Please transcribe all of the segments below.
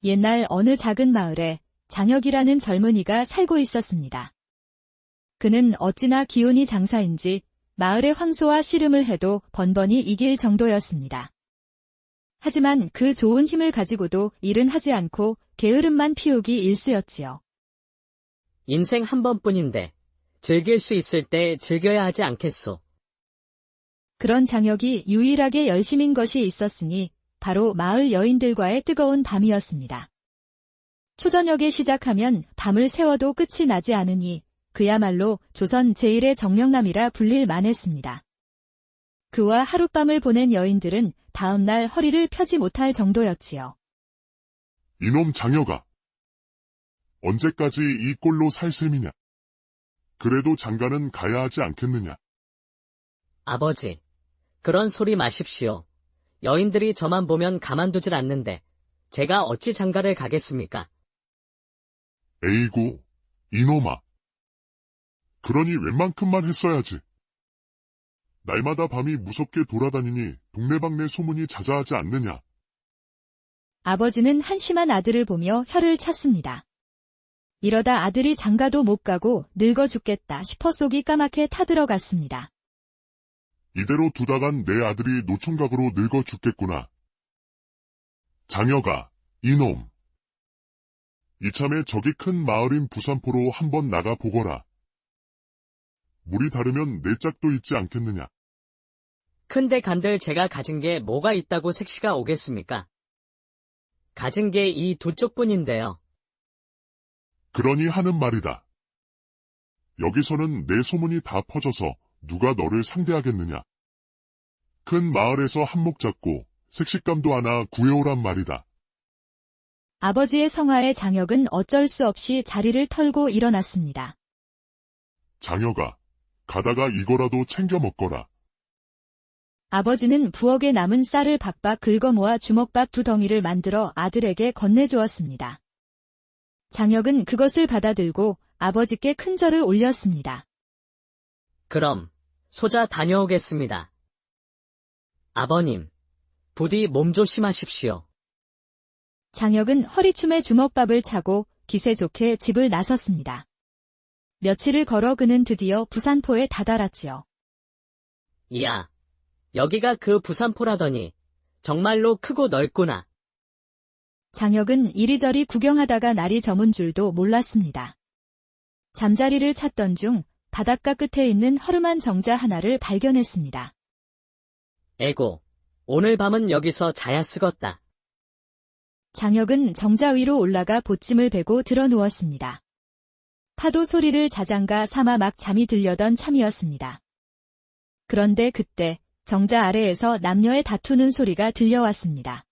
옛날 어느 작은 마을에 장혁이라는 젊은이가 살고 있었습니다. 그는 어찌나 기운이 장사인지 마을의 황소와 씨름을 해도 번번이 이길 정도였습니다. 하지만 그 좋은 힘을 가지고도 일은 하지 않고 게으름만 피우기 일쑤였지요. 인생 한 번뿐인데 즐길 수 있을 때 즐겨야 하지 않겠소. 그런 장혁이 유일하게 열심인 것이 있었으니 바로 마을 여인들과의 뜨거운 밤이었습니다. 초저녁에 시작하면 밤을 새워도 끝이 나지 않으니 그야말로 조선 제1의 정령남이라 불릴 만했습니다. 그와 하룻밤을 보낸 여인들은 다음날 허리를 펴지 못할 정도였지요. 이놈 장혁아. 언제까지 이 꼴로 살 셈이냐? 그래도 장가는 가야 하지 않겠느냐? 아버지, 그런 소리 마십시오. 여인들이 저만 보면 가만두질 않는데 제가 어찌 장가를 가겠습니까? 에이구, 이놈아. 그러니 웬만큼만 했어야지. 날마다 밤이 무섭게 돌아다니니 동네방네 소문이 자자하지 않느냐? 아버지는 한심한 아들을 보며 혀를 찼습니다. 이러다 아들이 장가도 못 가고 늙어 죽겠다 싶어 속이 까맣게 타들어갔습니다. 이대로 두다간 내 아들이 노총각으로 늙어 죽겠구나. 장혁아, 이놈. 이참에 저기 큰 마을인 부산포로 한번 나가 보거라. 물이 다르면 내 짝도 있지 않겠느냐. 큰데 간들 제가 가진 게 뭐가 있다고 색시가 오겠습니까? 가진 게 이 두 쪽뿐인데요. 그러니 하는 말이다. 여기서는 내 소문이 다 퍼져서 누가 너를 상대하겠느냐. 큰 마을에서 한몫 잡고 색식감도 하나 구해오란 말이다. 아버지의 성화에 장혁은 어쩔 수 없이 자리를 털고 일어났습니다. 장혁아, 가다가 이거라도 챙겨 먹거라. 아버지는 부엌에 남은 쌀을 박박 긁어모아 주먹밥 2덩이를 만들어 아들에게 건네주었습니다. 장혁은 그것을 받아들고 아버지께 큰 절을 올렸습니다. 그럼 소자 다녀오겠습니다. 아버님, 부디 몸 조심하십시오. 장혁은 허리춤에 주먹밥을 차고 기세 좋게 집을 나섰습니다. 며칠을 걸어 그는 드디어 부산포에 다다랐지요. 이야, 여기가 그 부산포라더니 정말로 크고 넓구나. 장혁은 이리저리 구경하다가 날이 저문 줄도 몰랐습니다. 잠자리를 찾던 중 바닷가 끝에 있는 허름한 정자 하나를 발견했습니다. 에고, 오늘 밤은 여기서 자야 쓰겄다. 장혁은 정자 위로 올라가 보찜을 베고 들어 누웠습니다. 파도 소리를 자장가 삼아 막 잠이 들려던 참이었습니다. 그런데 그때 정자 아래에서 남녀의 다투는 소리가 들려왔습니다.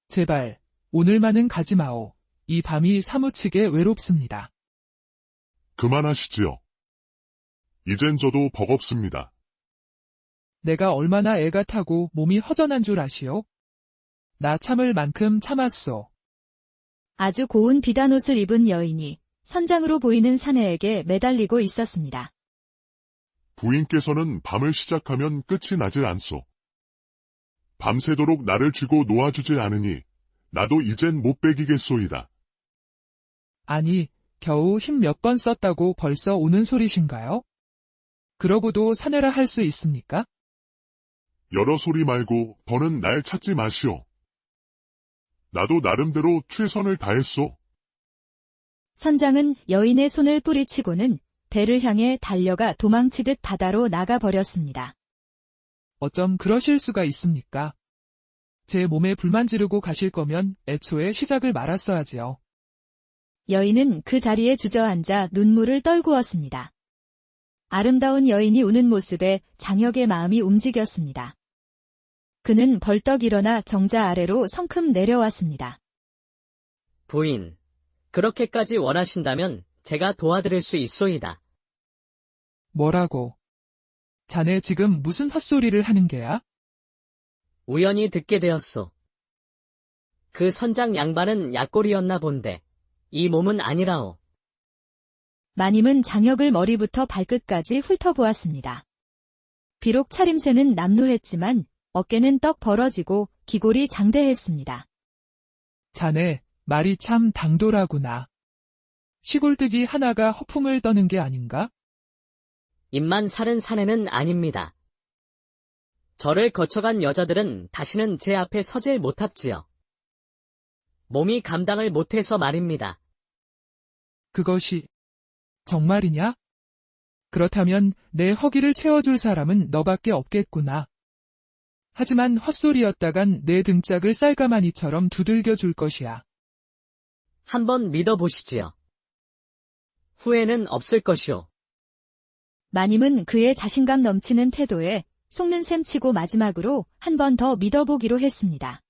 제발, 오늘만은 가지 마오. 이 밤이 사무치게 외롭습니다. 그만하시지요. 이젠 저도 버겁습니다. 내가 얼마나 애가 타고 몸이 허전한 줄 아시오? 나 참을 만큼 참았소. 아주 고운 비단옷을 입은 여인이 선장으로 보이는 사내에게 매달리고 있었습니다. 부인께서는 밤을 시작하면 끝이 나질 않소. 밤새도록 나를 쥐고 놓아주질 않으니 나도 이젠 못 베기겠소이다. 아니, 겨우 힘 몇 번 썼다고 벌써 우는 소리신가요? 그러고도 사내라 할 수 있습니까? 여러 소리 말고 더는 날 찾지 마시오. 나도 나름대로 최선을 다했소. 선장은 여인의 손을 뿌리치고는 배를 향해 달려가 도망치듯 바다로 나가버렸습니다. 어쩜 그러실 수가 있습니까? 제 몸에 불만 지르고 가실 거면 애초에 시작을 말았어야지요. 여인은 그 자리에 주저앉아 눈물을 떨구었습니다. 아름다운 여인이 우는 모습에 장혁의 마음이 움직였습니다. 그는 벌떡 일어나 정자 아래로 성큼 내려왔습니다. 부인, 그렇게까지 원하신다면 제가 도와드릴 수 있소이다. 뭐라고? 자네 지금 무슨 헛소리를 하는 게야? 우연히 듣게 되었소. 그 선장 양반은 약골이었나 본데 이 몸은 아니라오. 마님은 장혁을 머리부터 발끝까지 훑어보았습니다. 비록 차림새는 남루했지만 어깨는 떡 벌어지고 기골이 장대했습니다. 자네, 말이 참 당돌하구나. 시골뜨기 하나가 허풍을 떠는 게 아닌가? 입만 사른 사내는 아닙니다. 저를 거쳐간 여자들은 다시는 제 앞에 서질 못합지요. 몸이 감당을 못해서 말입니다. 그것이 정말이냐? 그렇다면 내 허기를 채워줄 사람은 너밖에 없겠구나. 하지만 헛소리였다간 내 등짝을 쌀가마니처럼 두들겨 줄 것이야. 한번 믿어보시지요. 후회는 없을 것이오. 마님은 그의 자신감 넘치는 태도에 속는 셈 치고 마지막으로 한 번 더 믿어보기로 했습니다.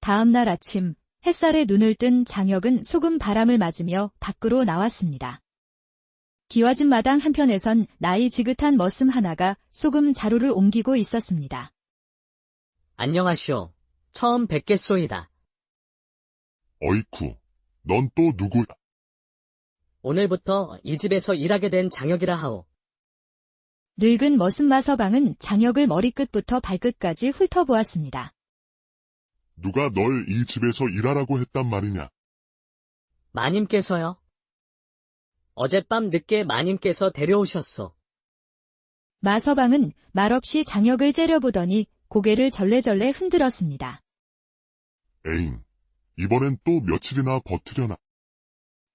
다음 날 아침 햇살에 눈을 뜬 장혁은 소금 바람을 맞으며 밖으로 나왔습니다. 기와집 마당 한편에선 나이 지긋한 머슴 하나가 소금 자루를 옮기고 있었습니다. 안녕하시오. 처음 뵙겠소이다. 어이쿠, 넌 또 누구야? 오늘부터 이 집에서 일하게 된 장혁이라 하오. 늙은 머슴 마서방은 장혁을 머리끝부터 발끝까지 훑어보았습니다. 누가 널 이 집에서 일하라고 했단 말이냐? 마님께서요? 어젯밤 늦게 마님께서 데려오셨소. 마서방은 말없이 장혁을 째려보더니 고개를 절레절레 흔들었습니다. 에잉, 이번엔 또 며칠이나 버티려나?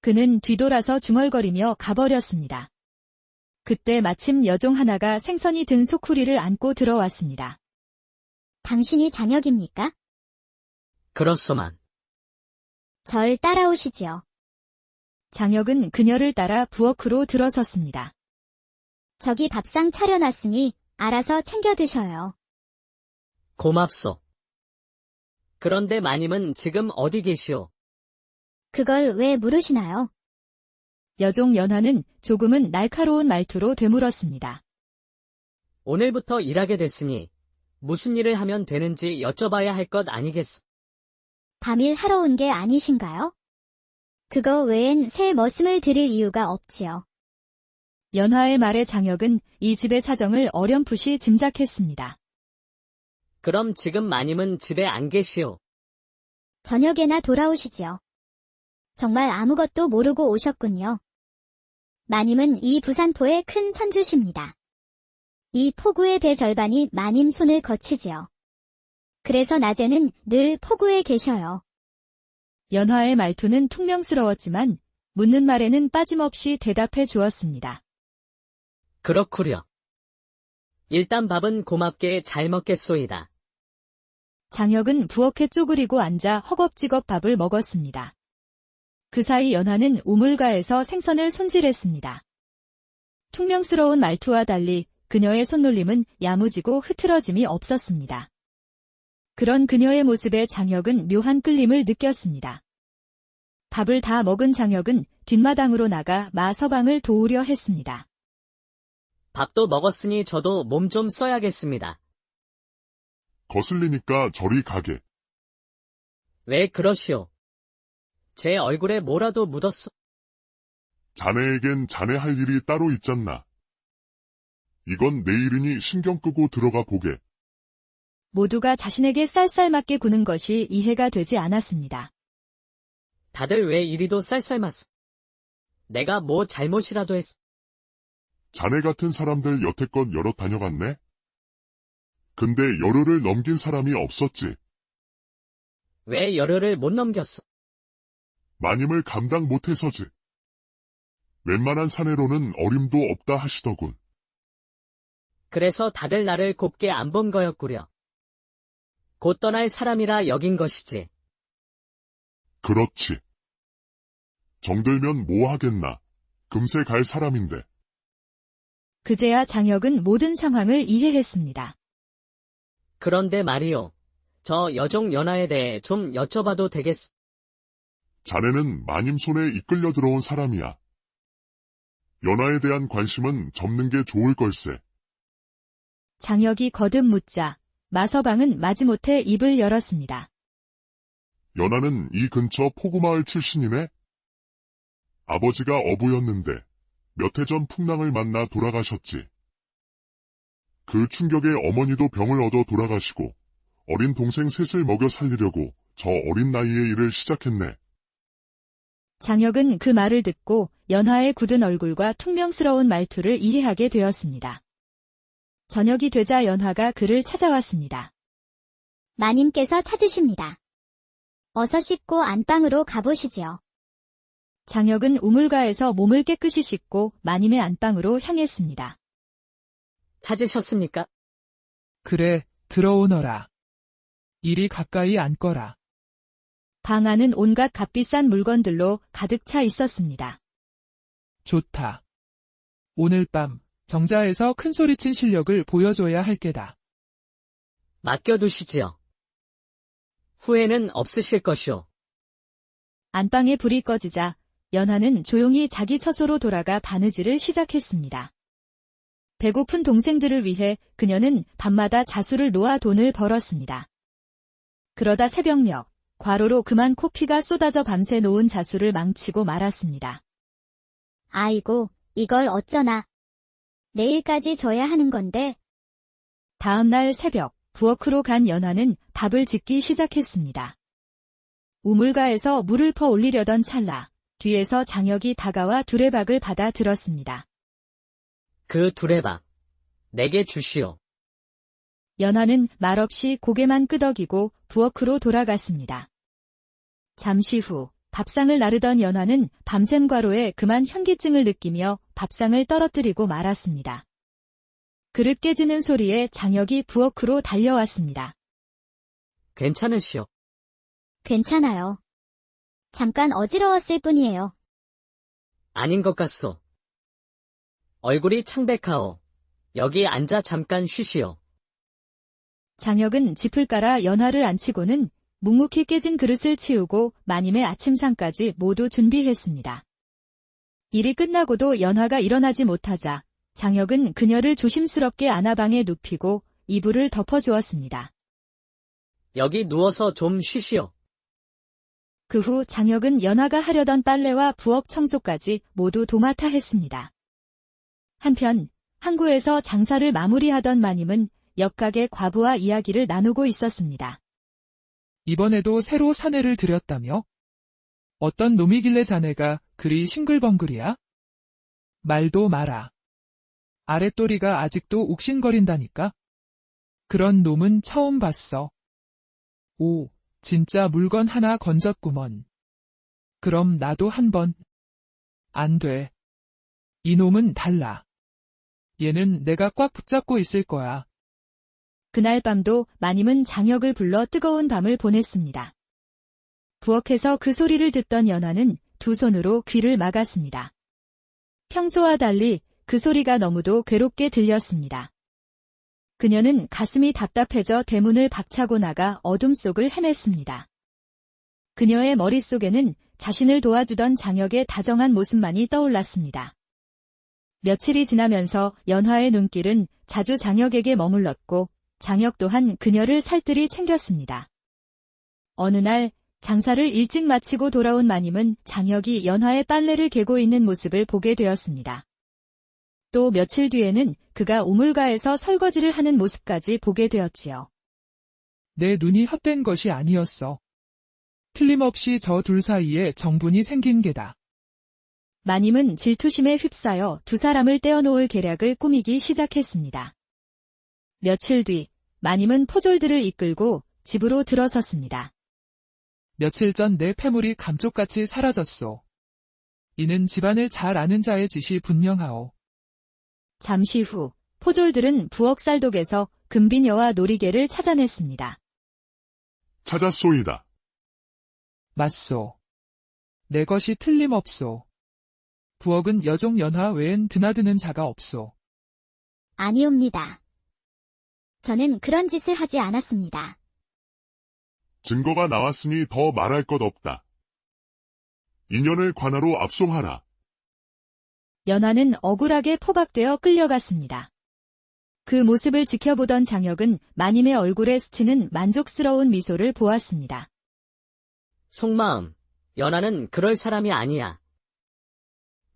그는 뒤돌아서 중얼거리며 가버렸습니다. 그때 마침 여종 하나가 생선이 든 소쿠리를 안고 들어왔습니다. 당신이 장혁입니까? 그렇소만. 절 따라오시지요. 장혁은 그녀를 따라 부엌으로 들어섰습니다. 저기 밥상 차려놨으니 알아서 챙겨 드셔요. 고맙소. 그런데 마님은 지금 어디 계시오? 그걸 왜 물으시나요? 여종 연하는 조금은 날카로운 말투로 되물었습니다. 오늘부터 일하게 됐으니 무슨 일을 하면 되는지 여쭤봐야 할 것 아니겠소? 밤일 하러 온 게 아니신가요? 그거 외엔 새 머슴을 들일 이유가 없지요. 연하의 말에 장혁은 이 집의 사정을 어렴풋이 짐작했습니다. 그럼 지금 마님은 집에 안 계시오. 저녁에나 돌아오시지요. 정말 아무것도 모르고 오셨군요. 마님은 이 부산포의 큰 선주십니다. 이 포구의 대절반이 마님 손을 거치지요. 그래서 낮에는 늘 포구에 계셔요. 연하의 말투는 퉁명스러웠지만 묻는 말에는 빠짐없이 대답해 주었습니다. 그렇구려. 일단 밥은 고맙게 잘 먹겠소이다. 장혁은 부엌에 쪼그리고 앉아 허겁지겁 밥을 먹었습니다. 그 사이 연하는 우물가에서 생선을 손질했습니다. 퉁명스러운 말투와 달리 그녀의 손놀림은 야무지고 흐트러짐이 없었습니다. 그런 그녀의 모습에 장혁은 묘한 끌림을 느꼈습니다. 밥을 다 먹은 장혁은 뒷마당으로 나가 마서방을 도우려 했습니다. 밥도 먹었으니 저도 몸 좀 써야겠습니다. 거슬리니까 저리 가게. 왜 그러시오? 제 얼굴에 뭐라도 묻었소? 자네에겐 자네 할 일이 따로 있잖나. 이건 내 일이니 신경 끄고 들어가 보게. 모두가 자신에게 쌀쌀맞게 구는 것이 이해가 되지 않았습니다. 다들 왜 이리도 쌀쌀맞소? 내가 뭐 잘못이라도 했소? 자네 같은 사람들 여태껏 여러 다녀갔네? 근데 열흘을 넘긴 사람이 없었지. 왜 열흘을 못 넘겼소? 마님을 감당 못해서지. 웬만한 사내로는 어림도 없다 하시더군. 그래서 다들 나를 곱게 안 본 거였구려. 곧 떠날 사람이라 여긴 것이지. 그렇지. 정들면 뭐 하겠나. 금세 갈 사람인데. 그제야 장혁은 모든 상황을 이해했습니다. 그런데 말이오. 저 여종 연하에 대해 좀 여쭤봐도 되겠소? 자네는 마님 손에 이끌려 들어온 사람이야. 연하에 대한 관심은 접는 게 좋을 걸세. 장혁이 거듭 묻자 마서방은 마지못해 입을 열었습니다. 연하는 이 근처 포구마을 출신이네? 아버지가 어부였는데 몇 해 전 풍랑을 만나 돌아가셨지. 그 충격에 어머니도 병을 얻어 돌아가시고 어린 동생 셋을 먹여 살리려고 저 어린 나이에 일을 시작했네. 장혁은 그 말을 듣고 연하의 굳은 얼굴과 퉁명스러운 말투를 이해하게 되었습니다. 저녁이 되자 연하가 그를 찾아왔습니다. 마님께서 찾으십니다. 어서 씻고 안방으로 가보시지요. 장혁은 우물가에서 몸을 깨끗이 씻고 마님의 안방으로 향했습니다. 찾으셨습니까? 그래, 들어오너라. 이리 가까이 앉거라. 방 안은 온갖 값비싼 물건들로 가득 차 있었습니다. 좋다. 오늘 밤 정자에서 큰소리친 실력을 보여줘야 할 게다. 맡겨두시지요. 후회는 없으실 것이오. 안방에 불이 꺼지자 연하는 조용히 자기 처소로 돌아가 바느질을 시작했습니다. 배고픈 동생들을 위해 그녀는 밤마다 자수를 놓아 돈을 벌었습니다. 그러다 새벽녘, 과로로 그만 코피가 쏟아져 밤새 놓은 자수를 망치고 말았습니다. 아이고, 이걸 어쩌나. 내일까지 줘야 하는 건데. 다음 날 새벽, 부엌으로 간 연하는 밥을 짓기 시작했습니다. 우물가에서 물을 퍼 올리려던 찰나, 뒤에서 장혁이 다가와 두레박을 받아 들었습니다. 그 두레박, 내게 주시오. 연하는 말없이 고개만 끄덕이고 부엌으로 돌아갔습니다. 잠시 후 밥상을 나르던 연하는 밤샘 과로에 그만 현기증을 느끼며 밥상을 떨어뜨리고 말았습니다. 그릇 깨지는 소리에 장혁이 부엌으로 달려왔습니다. 괜찮으시오. 괜찮아요. 잠깐 어지러웠을 뿐이에요. 아닌 것 같소. 얼굴이 창백하오. 여기 앉아 잠깐 쉬시오. 장혁은 짚을 깔아 연하를 앉히고는 묵묵히 깨진 그릇을 치우고 마님의 아침상까지 모두 준비했습니다. 일이 끝나고도 연하가 일어나지 못하자 장혁은 그녀를 조심스럽게 안아방에 눕히고 이불을 덮어주었습니다. 여기 누워서 좀 쉬시오. 그 후 장혁은 연하가 하려던 빨래와 부엌 청소까지 모두 도맡아 했습니다. 한편 항구에서 장사를 마무리하던 마님은 옆가게 과부와 이야기를 나누고 있었습니다. 이번에도 새로 사내를 들였다며? 어떤 놈이길래 자네가 그리 싱글벙글이야? 말도 마라. 아랫도리가 아직도 욱신거린다니까? 그런 놈은 처음 봤어. 오, 진짜 물건 하나 건졌구먼. 그럼 나도 한번. 안 돼. 이놈은 달라. 얘는 내가 꽉 붙잡고 있을 거야. 그날 밤도 마님은 장혁을 불러 뜨거운 밤을 보냈습니다. 부엌에서 그 소리를 듣던 연하는 두 손으로 귀를 막았습니다. 평소와 달리 그 소리가 너무도 괴롭게 들렸습니다. 그녀는 가슴이 답답해져 대문을 박차고 나가 어둠 속을 헤맸습니다. 그녀의 머릿속에는 자신을 도와주던 장혁의 다정한 모습만이 떠올랐습니다. 며칠이 지나면서 연하의 눈길은 자주 장혁에게 머물렀고 장혁 또한 그녀를 살뜰히 챙겼습니다. 어느 날 장사를 일찍 마치고 돌아온 마님은 장혁이 연하의 빨래를 개고 있는 모습을 보게 되었습니다. 또 며칠 뒤에는 그가 우물가에서 설거지를 하는 모습까지 보게 되었지요. 내 눈이 헛된 것이 아니었어. 틀림없이 저 둘 사이에 정분이 생긴 게다. 마님은 질투심에 휩싸여 두 사람을 떼어놓을 계략을 꾸미기 시작했습니다. 며칠 뒤 마님은 포졸들을 이끌고 집으로 들어섰습니다. 며칠 전 내 패물이 감쪽같이 사라졌소. 이는 집안을 잘 아는 자의 짓이 분명하오. 잠시 후 포졸들은 부엌 쌀독에서 금비녀와 놀이개를 찾아냈습니다. 찾았소이다. 맞소. 내 것이 틀림없소. 부엌은 여종 연하 외엔 드나드는 자가 없소. 아니옵니다. 저는 그런 짓을 하지 않았습니다. 증거가 나왔으니 더 말할 것 없다. 인연을 관하로 압송하라. 연하는 억울하게 포박되어 끌려갔습니다. 그 모습을 지켜보던 장혁은 마님의 얼굴에 스치는 만족스러운 미소를 보았습니다. 속마음, 연하는 그럴 사람이 아니야.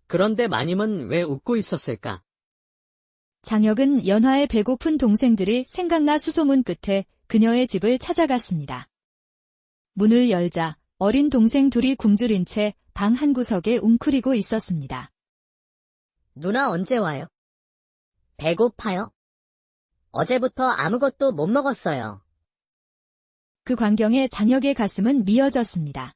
그런데 마님은 왜 웃고 있었을까? 장혁은 연하의 배고픈 동생들이 생각나 수소문 끝에 그녀의 집을 찾아갔습니다. 문을 열자 어린 동생 둘이 굶주린 채 방 한 구석에 웅크리고 있었습니다. 누나 언제 와요? 배고파요? 어제부터 아무것도 못 먹었어요. 그 광경에 장혁의 가슴은 미어졌습니다.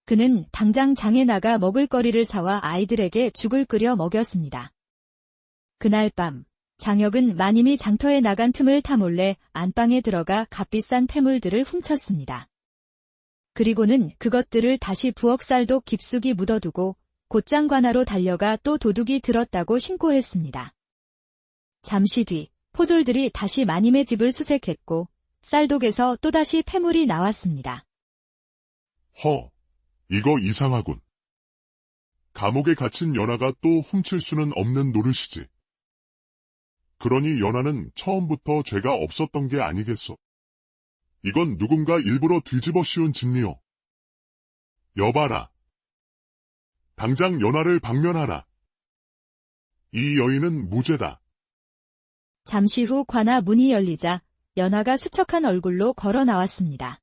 그는 당장 장에 나가 먹을거리를 사와 아이들에게 죽을 끓여 먹였습니다. 그날 밤, 장혁은 마님이 장터에 나간 틈을 타 몰래 안방에 들어가 값비싼 폐물들을 훔쳤습니다. 그리고는 그것들을 다시 부엌 쌀독 깊숙이 묻어두고 곧장 관하로 달려가 또 도둑이 들었다고 신고했습니다. 잠시 뒤 포졸들이 다시 마님의 집을 수색했고 쌀독에서 또다시 폐물이 나왔습니다. 이거 이상하군. 감옥에 갇힌 연하가 또 훔칠 수는 없는 노릇이지. 그러니 연하는 처음부터 죄가 없었던 게 아니겠소. 이건 누군가 일부러 뒤집어 씌운 짓이오. 여봐라. 당장 연하를 방면하라. 이 여인은 무죄다. 잠시 후 관아 문이 열리자 연하가 수척한 얼굴로 걸어 나왔습니다.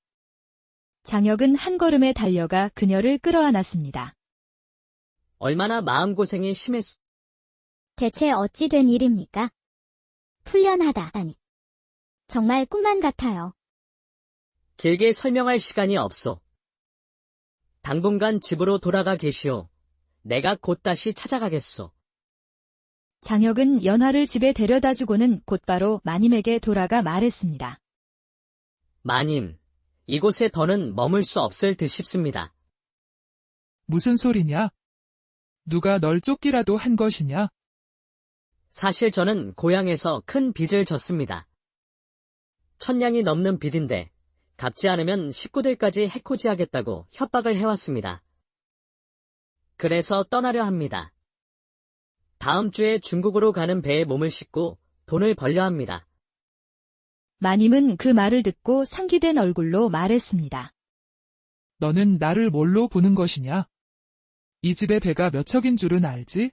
장혁은 한 걸음에 달려가 그녀를 끌어안았습니다. 얼마나 마음고생이 심했어. 대체 어찌 된 일입니까? 풀련하다니. 정말 꿈만 같아요. 길게 설명할 시간이 없소. 당분간 집으로 돌아가 계시오. 내가 곧 다시 찾아가겠소. 장혁은 연하를 집에 데려다주고는 곧바로 마님에게 돌아가 말했습니다. 마님, 이곳에 더는 머물 수 없을 듯 싶습니다. 무슨 소리냐? 누가 널 쫓기라도 한 것이냐? 사실 저는 고향에서 큰 빚을 졌습니다. 1000냥이 넘는 빚인데 갚지 않으면 식구들까지 해코지하겠다고 협박을 해왔습니다. 그래서 떠나려 합니다. 다음 주에 중국으로 가는 배에 몸을 싣고 돈을 벌려 합니다. 마님은 그 말을 듣고 상기된 얼굴로 말했습니다. 너는 나를 뭘로 보는 것이냐? 이 집의 배가 몇 척인 줄은 알지?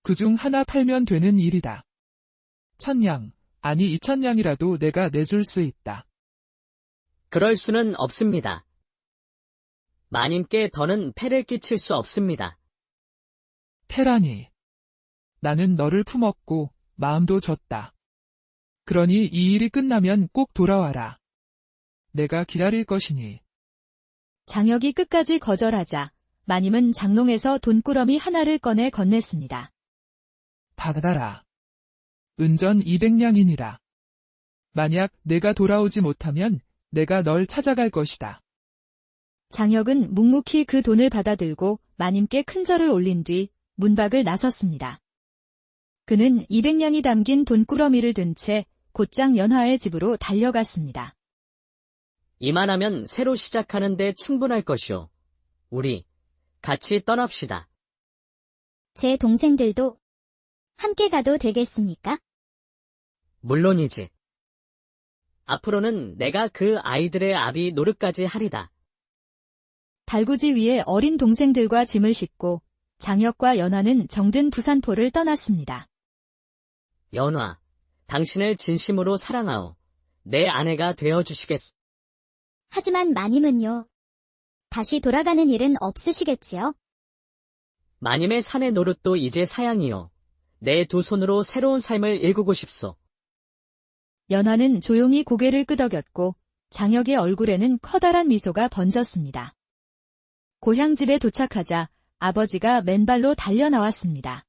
그중 하나 팔면 되는 일이다. 1000냥, 아니 2000냥이라도 내가 내줄 수 있다. 그럴 수는 없습니다. 마님께 더는 폐를 끼칠 수 없습니다. 패라니. 나는 너를 품었고 마음도 줬다. 그러니 이 일이 끝나면 꼭 돌아와라. 내가 기다릴 것이니. 장혁이 끝까지 거절하자 마님은 장롱에서 돈꾸러미 하나를 꺼내 건넸습니다. 받아라. 은전 200냥이니라. 만약 내가 돌아오지 못하면 내가 널 찾아갈 것이다. 장혁은 묵묵히 그 돈을 받아들고 마님께 큰 절을 올린 뒤 문밖을 나섰습니다. 그는 200냥이 담긴 돈꾸러미를 든 채 곧장 연하의 집으로 달려갔습니다. 이만하면 새로 시작하는데 충분할 것이오. 우리 같이 떠납시다. 제 동생들도 함께 가도 되겠습니까? 물론이지. 앞으로는 내가 그 아이들의 아비 노릇까지 하리다. 달구지 위에 어린 동생들과 짐을 싣고 장혁과 연하는 정든 부산포를 떠났습니다. 연화, 당신을 진심으로 사랑하오. 내 아내가 되어주시겠소. 하지만 마님은요. 다시 돌아가는 일은 없으시겠지요? 마님의 사내 노릇도 이제 사양이요. 내 두 손으로 새로운 삶을 일구고 싶소. 연하는 조용히 고개를 끄덕였고 장혁의 얼굴에는 커다란 미소가 번졌습니다. 고향집에 도착하자 아버지가 맨발로 달려 나왔습니다.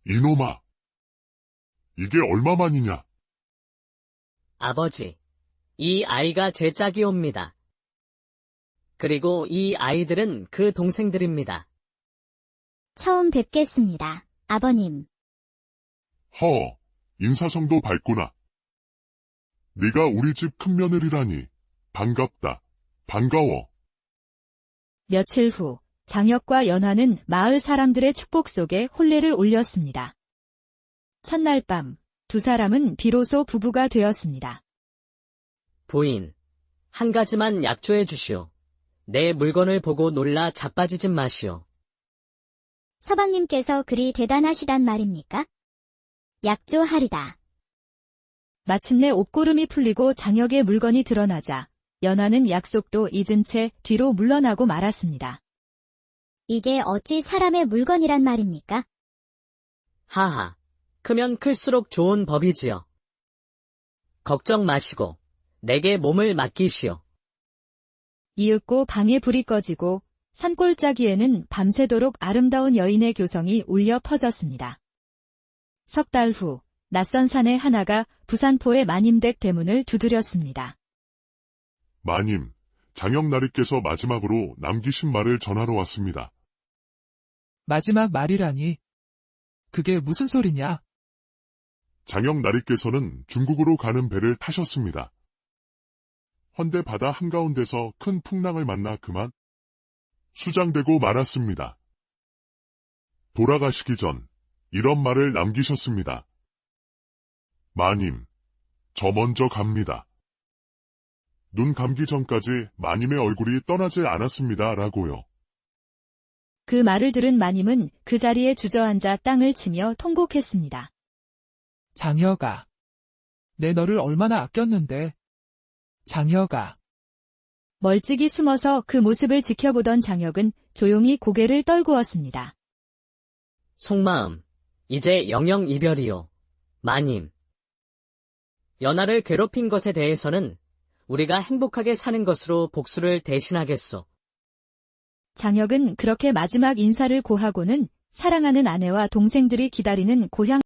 이놈아. 이게 얼마만이냐? 아버지, 이 아이가 제 짝이옵니다. 그리고 이 아이들은 그 동생들입니다. 처음 뵙겠습니다, 아버님. 인사성도 밝구나. 네가 우리 집 큰며느리라니. 반갑다. 반가워. 며칠 후 장혁과 연하는 마을 사람들의 축복 속에 혼례를 올렸습니다. 첫날 밤 두 사람은 비로소 부부가 되었습니다. 부인, 한 가지만 약조해 주시오. 내 물건을 보고 놀라 자빠지진 마시오. 서방님께서 그리 대단하시단 말입니까? 약조하리다. 마침내 옷고름이 풀리고 장혁의 물건이 드러나자 연하는 약속도 잊은 채 뒤로 물러나고 말았습니다. 이게 어찌 사람의 물건이란 말입니까? 하하, 크면 클수록 좋은 법이지요. 걱정 마시고 내게 몸을 맡기시오. 이윽고 방에 불이 꺼지고 산골짜기에는 밤새도록 아름다운 여인의 교성이 울려 퍼졌습니다. 석 달 후, 낯선 사내 하나가 부산포의 마님댁 대문을 두드렸습니다. 마님, 장영나리께서 마지막으로 남기신 말을 전하러 왔습니다. 마지막 말이라니. 그게 무슨 소리냐? 장영나리께서는 중국으로 가는 배를 타셨습니다. 헌데 바다 한가운데서 큰 풍랑을 만나 그만 수장되고 말았습니다. 돌아가시기 전 이런 말을 남기셨습니다. 마님, 저 먼저 갑니다. 눈 감기 전까지 마님의 얼굴이 떠나지 않았습니다. 라고요. 그 말을 들은 마님은 그 자리에 주저앉아 땅을 치며 통곡했습니다. 장여가. 내 너를 얼마나 아꼈는데. 장여가. 멀찍이 숨어서 그 모습을 지켜보던 장혁은 조용히 고개를 떨구었습니다. 속마음, 이제 영영 이별이요. 마님. 연하를 괴롭힌 것에 대해서는 우리가 행복하게 사는 것으로 복수를 대신하겠소. 장혁은 그렇게 마지막 인사를 고하고는 사랑하는 아내와 동생들이 기다리는 고향